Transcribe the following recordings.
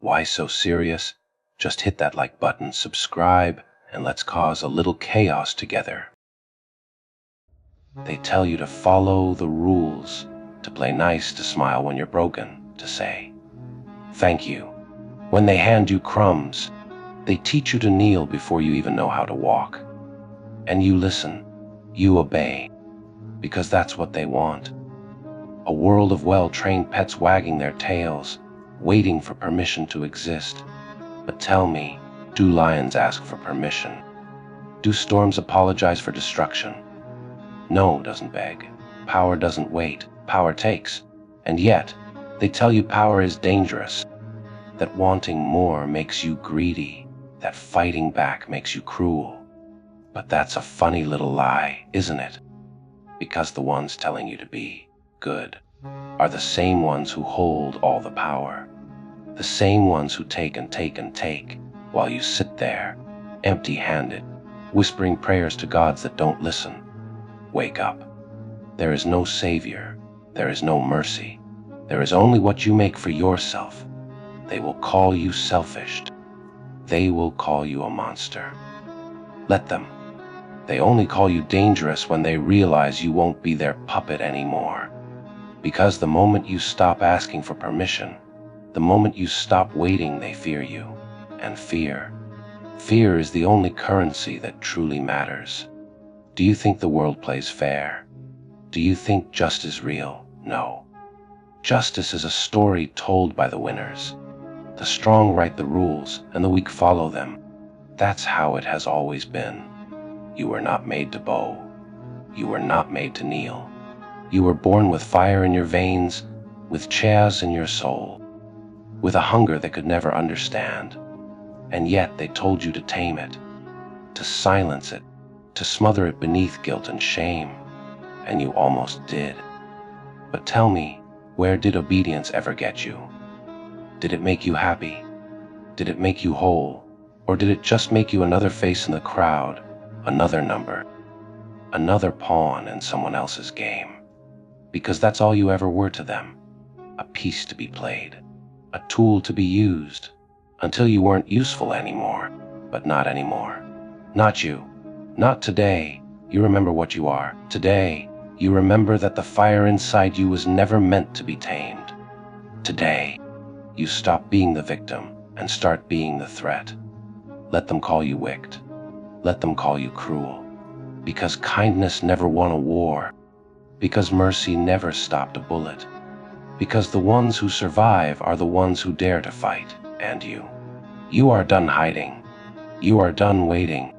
Why so serious? Just hit that like button, subscribe, and let's cause a little chaos together. They tell you to follow the rules, to play nice, to smile when you're broken, to say thank you. When they hand you crumbs, they teach you to kneel before you even know how to walk. And you listen, you obey, because that's what they want. A world of well-trained pets wagging their tails, waiting for permission to exist. But tell me, do lions ask for permission? Do storms apologize for destruction? No doesn't beg. Power doesn't wait. Power takes. And yet, they tell you power is dangerous, that wanting more makes you greedy, that fighting back makes you cruel. But that's a funny little lie, isn't it? Because the ones telling you to be good are the same ones who hold all the power, the same ones who take and take and take while you sit there, empty-handed, whispering prayers to gods that don't listen. Wake up. There is no savior. There is no mercy. There is only what you make for yourself. They will call you selfish. They will call you a monster. Let them. They only call you dangerous when they realize you won't be their puppet anymore. Because the moment you stop asking for permission, the moment you stop waiting, they fear you. And fear is the only currency that truly matters. Do you think the world plays fair? Do you think justice is real? No. Justice is a story told by the winners. The strong write the rules, and the weak follow them. That's how it has always been. You were not made to bow. You were not made to kneel. You were born with fire in your veins, with chairs in your soul, with a hunger they could never understand. And yet they told you to tame it, to silence it, to smother it beneath guilt and shame. And you almost did. But tell me, where did obedience ever get you? Did it make you happy? Did it make you whole? Or did it just make you another face in the crowd, another number, another pawn in someone else's game? Because that's all you ever were to them, a piece to be played, a tool to be used, until you weren't useful anymore. But not anymore. Not you. Not today. You remember what you are. Today, you remember that the fire inside you was never meant to be tamed. Today, you stop being the victim and start being the threat. Let them call you wicked. Let them call you cruel. Because kindness never won a war. Because mercy never stopped a bullet. Because the ones who survive are the ones who dare to fight. And you are done hiding. You are done waiting.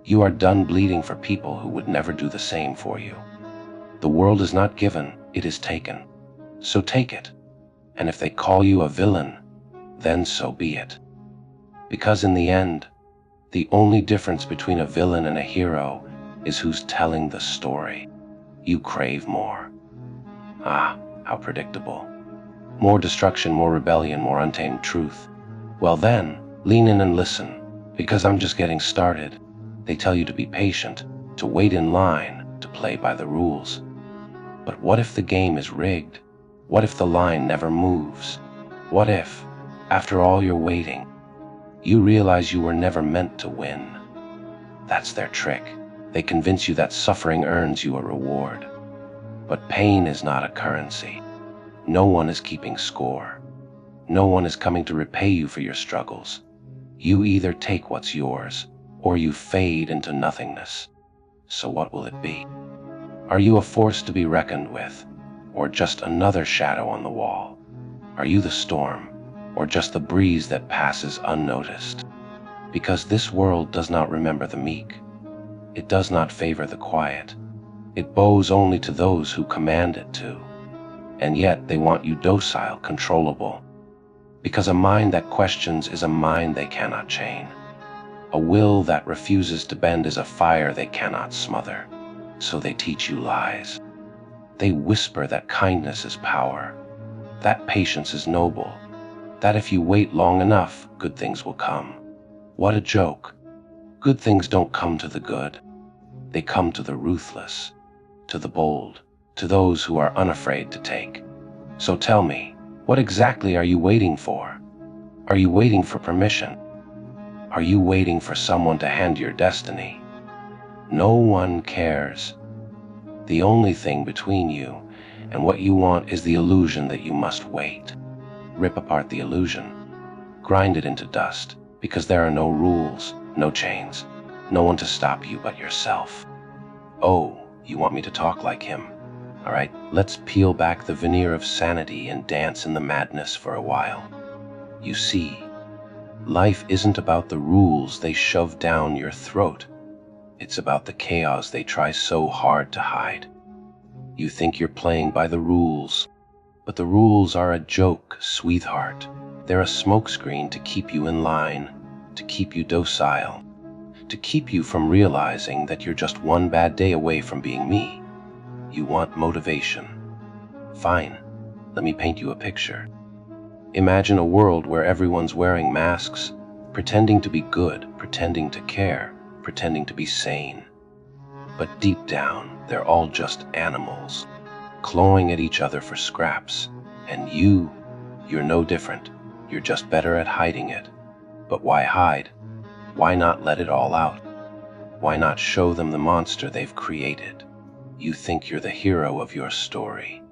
You are done bleeding for people who would never do the same for you. The world is not given, it is taken. So take it. And if they call you a villain, then so be it. Because in the end, the only difference between a villain and a hero is who's telling the story. You crave more. Ah, how predictable. More destruction, more rebellion, more untamed truth. Well then, lean in and listen, because I'm just getting started. They tell you to be patient, to wait in line, to play by the rules. But what if the game is rigged? What if the line never moves? What if, after all your waiting, you realize you were never meant to win? That's their trick. They convince you that suffering earns you a reward. But pain is not a currency. No one is keeping score. No one is coming to repay you for your struggles. You either take what's yours, or you fade into nothingness. So what will it be? Are you a force to be reckoned with, or just another shadow on the wall? Are you the storm, or just the breeze that passes unnoticed? Because this world does not remember the meek. It does not favor the quiet. It bows only to those who command it to. And yet they want you docile, controllable. Because a mind that questions is a mind they cannot chain. A will that refuses to bend is a fire they cannot smother. So they teach you lies. They whisper that kindness is power, that patience is noble, that if you wait long enough, good things will come. What a joke. Good things don't come to the good. They come to the ruthless, to the bold, to those who are unafraid to take. So tell me, what exactly are you waiting for? Are you waiting for permission? Are you waiting for someone to hand your destiny? No one cares. The only thing between you and what you want is the illusion that you must wait. Rip apart the illusion. Grind it into dust, because there are no rules, no chains, no one to stop you but yourself. Oh, you want me to talk like him? All right, let's peel back the veneer of sanity and dance in the madness for a while. You see, life isn't about the rules they shove down your throat. It's about the chaos they try so hard to hide. You think you're playing by the rules, but the rules are a joke, sweetheart. They're a smokescreen to keep you in line, to keep you docile, to keep you from realizing that you're just one bad day away from being me. You want motivation. Fine, let me paint you a picture. Imagine a world where everyone's wearing masks, pretending to be good, pretending to care, pretending to be sane. But deep down, they're all just animals, clawing at each other for scraps. And you're no different. You're just better at hiding it. But why hide? Why not let it all out? Why not show them the monster they've created? You think you're the hero of your story.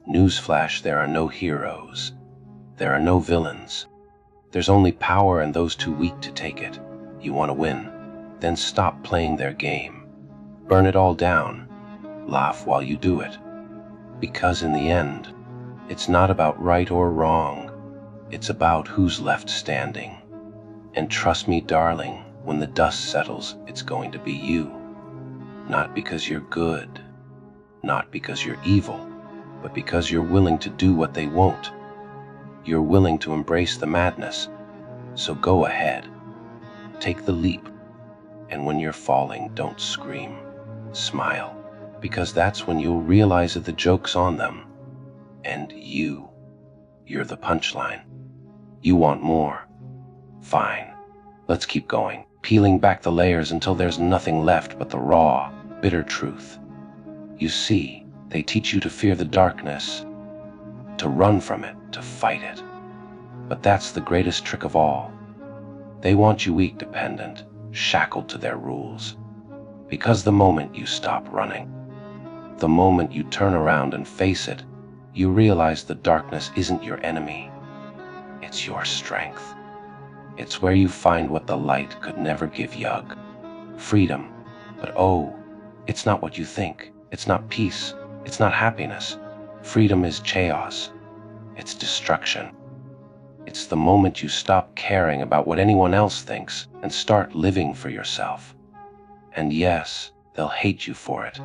Newsflash, there are no heroes. There are no villains. There's only power and those too weak to take it. You want to win? Then stop playing their game. Burn it all down. Laugh while you do it. Because in the end, it's not about right or wrong. It's about who's left standing. And trust me, darling, when the dust settles, it's going to be you. Not because you're good, not because you're evil, but because you're willing to do what they won't. You're willing to embrace the madness. So go ahead. Take the leap. And when you're falling, don't scream. Smile. Because that's when you'll realize that the joke's on them. And you're the punchline. You want more. Fine. Let's keep going, peeling back the layers until there's nothing left but the raw, bitter truth. You see, they teach you to fear the darkness, to run from it, to fight it. But that's the greatest trick of all. They want you weak, dependent, shackled to their rules. Because the moment you stop running, the moment you turn around and face it, you realize the darkness isn't your enemy. It's your strength. It's where you find what the light could never give yug. Freedom. But oh, it's not what you think. It's not peace. It's not happiness. Freedom is chaos. It's destruction. It's the moment you stop caring about what anyone else thinks and start living for yourself. And yes, they'll hate you for it.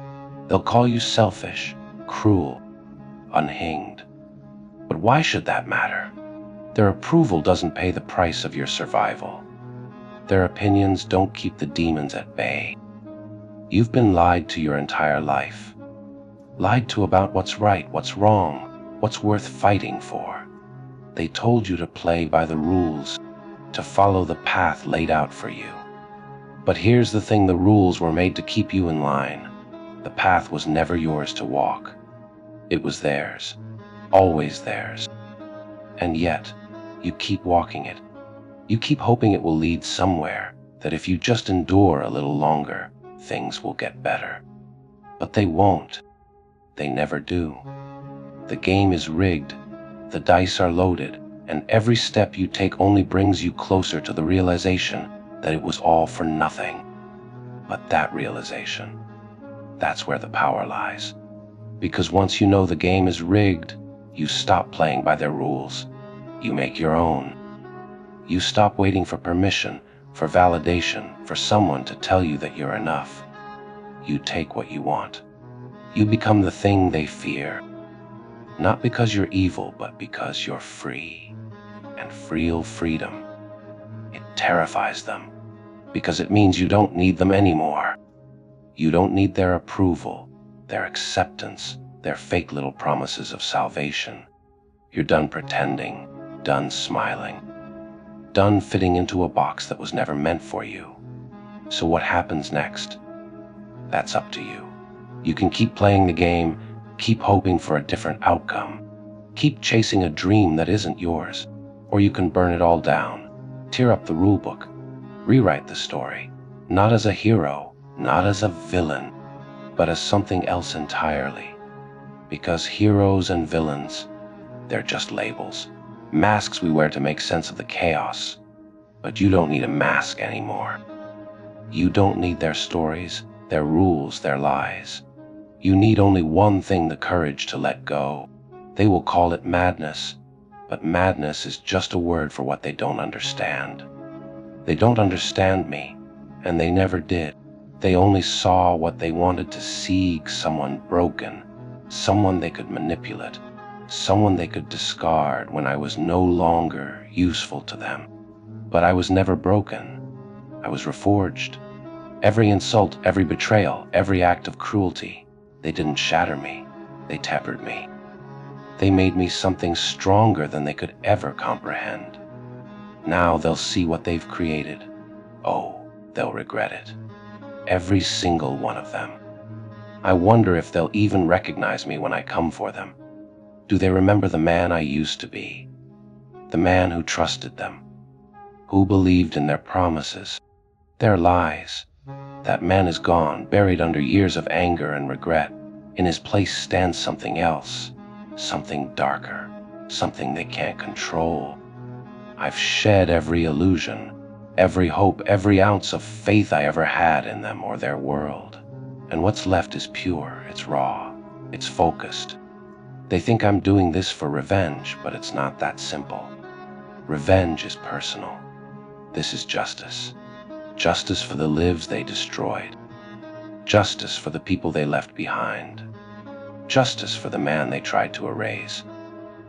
They'll call you selfish, cruel, unhinged. But why should that matter? Their approval doesn't pay the price of your survival. Their opinions don't keep the demons at bay. You've been lied to your entire life. Lied to about what's right, what's wrong, what's worth fighting for. They told you to play by the rules, to follow the path laid out for you. But here's the thing, the rules were made to keep you in line. The path was never yours to walk. It was theirs, always theirs. And yet, you keep walking it. You keep hoping it will lead somewhere, that if you just endure a little longer, things will get better. But they won't. They never do. The game is rigged, the dice are loaded, and every step you take only brings you closer to the realization that it was all for nothing. But that realization, that's where the power lies. Because once you know the game is rigged, you stop playing by their rules. You make your own. You stop waiting for permission, for validation, for someone to tell you that you're enough. You take what you want. You become the thing they fear. Not because you're evil, but because you're free. And real freedom, it terrifies them. Because it means you don't need them anymore. You don't need their approval, their acceptance, their fake little promises of salvation. You're done pretending, done smiling, done fitting into a box that was never meant for you. So what happens next? That's up to you. You can keep playing the game, keep hoping for a different outcome, keep chasing a dream that isn't yours, Or you can burn it all down, tear up the rule book, rewrite the story, not as a hero, not as a villain, but as something else entirely. Because heroes and villains, they're just labels, masks we wear to make sense of the chaos. But you don't need a mask anymore. You don't need their stories, their rules, their lies. You need only one thing: the courage to let go. They will call it madness, but madness is just a word for what they don't understand. They don't understand me, and they never did. They only saw what they wanted to see: someone broken, someone they could manipulate, someone they could discard when I was no longer useful to them. But I was never broken. I was reforged. Every insult, every betrayal, every act of cruelty, they didn't shatter me, they tempered me. They made me something stronger than they could ever comprehend. Now they'll see what they've created. Oh, they'll regret it. Every single one of them. I wonder if they'll even recognize me when I come for them. Do they remember the man I used to be? The man who trusted them, who believed in their promises, their lies. That man is gone, buried under years of anger and regret. In his place stands something else, something darker, something they can't control. I've shed every illusion, every hope, every ounce of faith I ever had in them or their world. And what's left is pure, it's raw, it's focused. They think I'm doing this for revenge, but it's not that simple. Revenge is personal. This is justice. Justice for the lives they destroyed. Justice for the people they left behind. Justice for the man they tried to erase.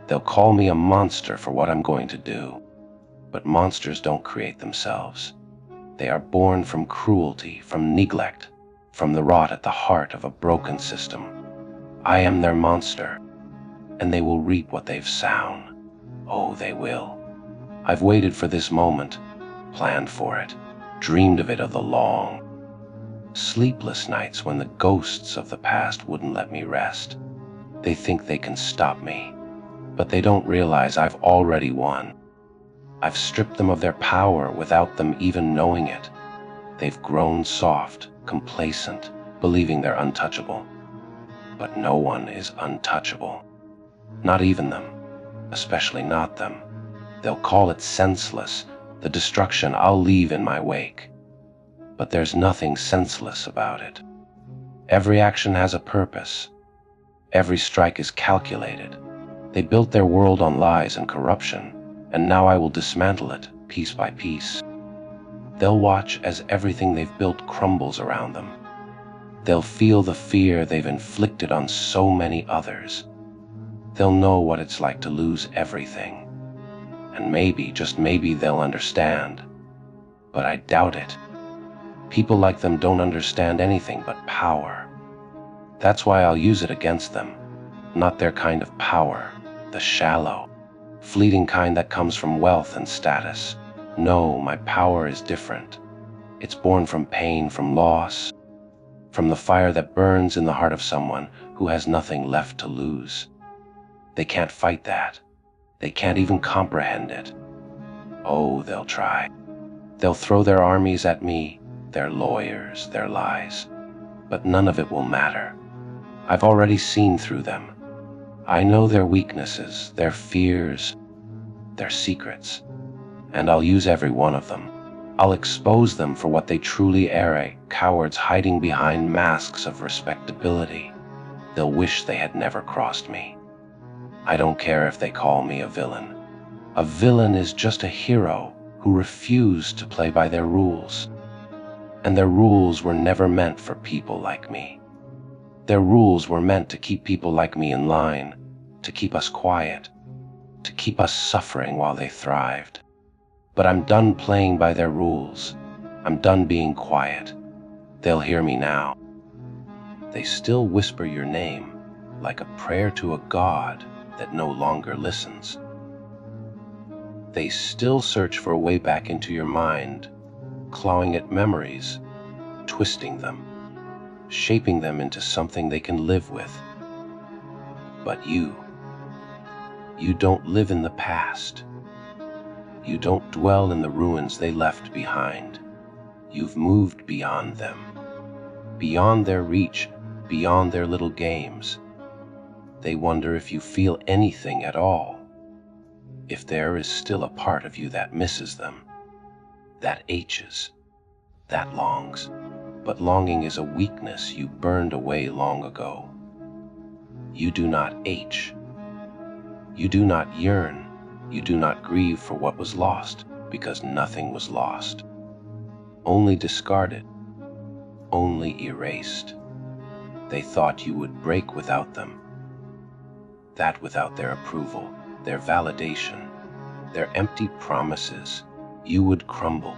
They'll call me a monster for what I'm going to do. But monsters don't create themselves. They are born from cruelty, from neglect, from the rot at the heart of a broken system. I am their monster, and they will reap what they've sown. Oh, they will. I've waited for this moment, planned for it, dreamed of it, of the long, sleepless nights when the ghosts of the past wouldn't let me rest. They think they can stop me, but they don't realize I've already won. I've stripped them of their power without them even knowing it. They've grown soft, complacent, believing they're untouchable. But no one is untouchable. Not even them, especially not them. They'll call it senseless, the destruction I'll leave in my wake. But there's nothing senseless about it. Every action has a purpose. Every strike is calculated. They built their world on lies and corruption, and now I will dismantle it, piece by piece. They'll watch as everything they've built crumbles around them. They'll feel the fear they've inflicted on so many others. They'll know what it's like to lose everything. And maybe, just maybe, they'll understand. But I doubt it. People like them don't understand anything but power. That's why I'll use it against them. Not their kind of power, the shallow, fleeting kind that comes from wealth and status. No, my power is different. It's born from pain, from loss, from the fire that burns in the heart of someone who has nothing left to lose. They can't fight that. They can't even comprehend it. Oh, they'll try. They'll throw their armies at me, their lawyers, their lies. But none of it will matter. I've already seen through them. I know their weaknesses, their fears, their secrets. And I'll use every one of them. I'll expose them for what they truly are, cowards hiding behind masks of respectability. They'll wish they had never crossed me. I don't care if they call me a villain. A villain is just a hero who refused to play by their rules. And their rules were never meant for people like me. Their rules were meant to keep people like me in line, to keep us quiet, to keep us suffering while they thrived. But I'm done playing by their rules. I'm done being quiet. They'll hear me now. They still whisper your name like a prayer to a god that no longer listens. They still search for a way back into your mind, clawing at memories, twisting them, shaping them into something they can live with. But you don't live in the past. You don't dwell in the ruins they left behind. You've moved beyond them, beyond their reach, beyond their little games. They wonder if you feel anything at all, if there is still a part of you that misses them, that aches, that longs. But longing is a weakness you burned away long ago. You do not ache. You do not yearn. You do not grieve for what was lost, because nothing was lost. Only discarded, only erased. They thought you would break without them. That without their approval, their validation, their empty promises, you would crumble.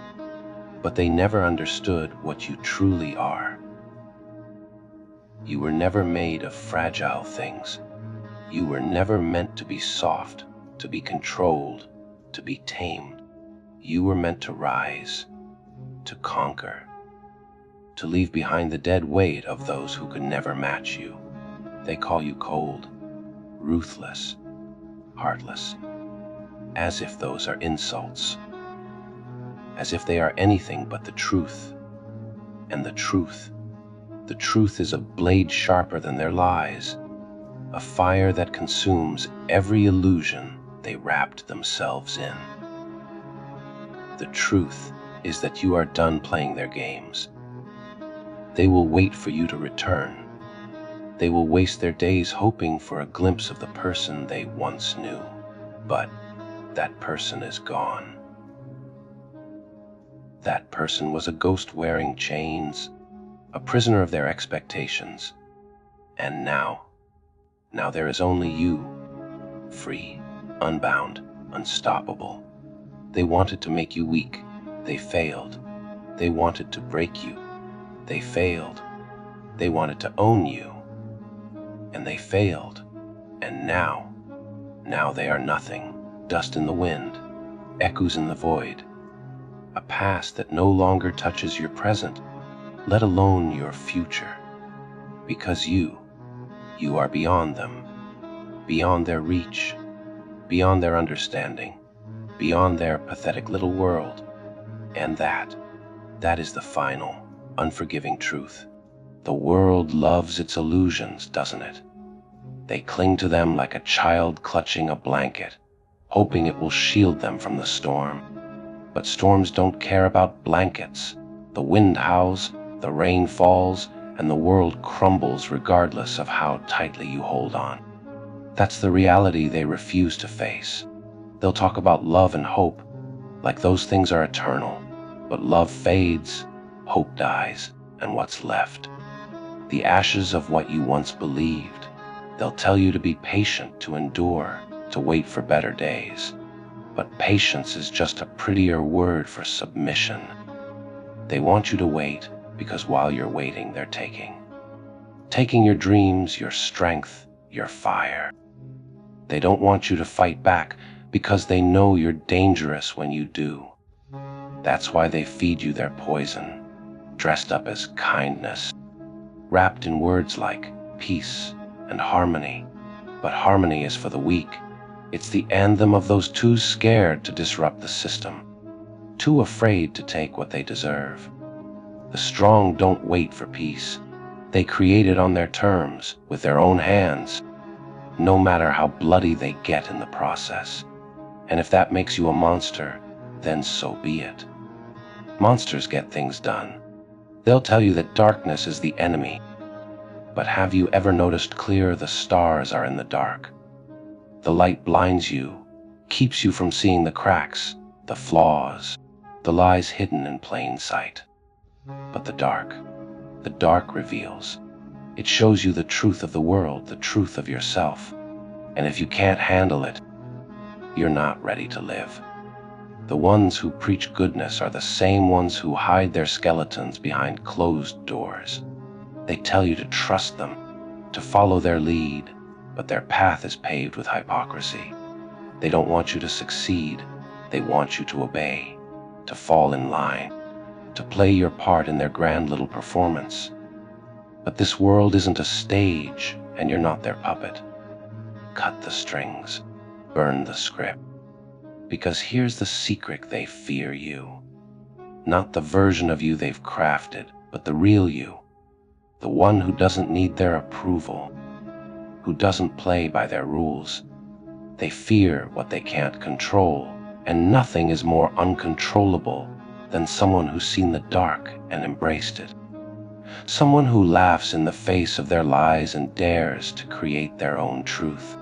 But they never understood what you truly are. You were never made of fragile things. You were never meant to be soft, to be controlled, to be tamed. You were meant to rise, to conquer, to leave behind the dead weight of those who could never match you. They call you cold, ruthless, heartless, as if those are insults, as if they are anything but the truth. And the truth is a blade sharper than their lies, a fire that consumes every illusion they wrapped themselves in. The truth is that you are done playing their games. They will wait for you to return. They will waste their days hoping for a glimpse of the person they once knew. But that person is gone. That person was a ghost wearing chains, a prisoner of their expectations. And now there is only you, free, unbound, unstoppable. They wanted to make you weak. They failed. They wanted to break you. They failed. They wanted to own you. And they failed. And now they are nothing. Dust in the wind, echoes in the void. A past that no longer touches your present, let alone your future. Because you are beyond them, beyond their reach, beyond their understanding, beyond their pathetic little world. And that is the final, unforgiving truth. The world loves its illusions, doesn't it? They cling to them like a child clutching a blanket, hoping it will shield them from the storm. But storms don't care about blankets. The wind howls, the rain falls, and the world crumbles regardless of how tightly you hold on. That's the reality they refuse to face. They'll talk about love and hope, like those things are eternal. But love fades, hope dies, and what's left? The ashes of what you once believed. They'll tell you to be patient, to endure, to wait for better days. But patience is just a prettier word for submission. They want you to wait because while you're waiting, they're taking your dreams, your strength, your fire. They don't want you to fight back because they know you're dangerous when you do. That's why they feed you their poison, dressed up as kindness, wrapped in words like peace and harmony. But harmony is for the weak. It's the anthem of those too scared to disrupt the system, too afraid to take what they deserve. The strong don't wait for peace. They create it on their terms, with their own hands, no matter how bloody they get in the process. And if that makes you a monster, then so be it. Monsters get things done. They'll tell you that darkness is the enemy. But have you ever noticed clear the stars are in the dark? The light blinds you, keeps you from seeing the cracks, the flaws, the lies hidden in plain sight. But the dark reveals. It shows you the truth of the world, the truth of yourself. And if you can't handle it, you're not ready to live. The ones who preach goodness are the same ones who hide their skeletons behind closed doors. They tell you to trust them, to follow their lead, but their path is paved with hypocrisy. They don't want you to succeed. They want you to obey, to fall in line, to play your part in their grand little performance. But this world isn't a stage, and you're not their puppet. Cut the strings, burn the script. Because here's the secret: they fear you. Not the version of you they've crafted, but the real you. The one who doesn't need their approval, who doesn't play by their rules. They fear what they can't control, and nothing is more uncontrollable than someone who's seen the dark and embraced it. Someone who laughs in the face of their lies and dares to create their own truth.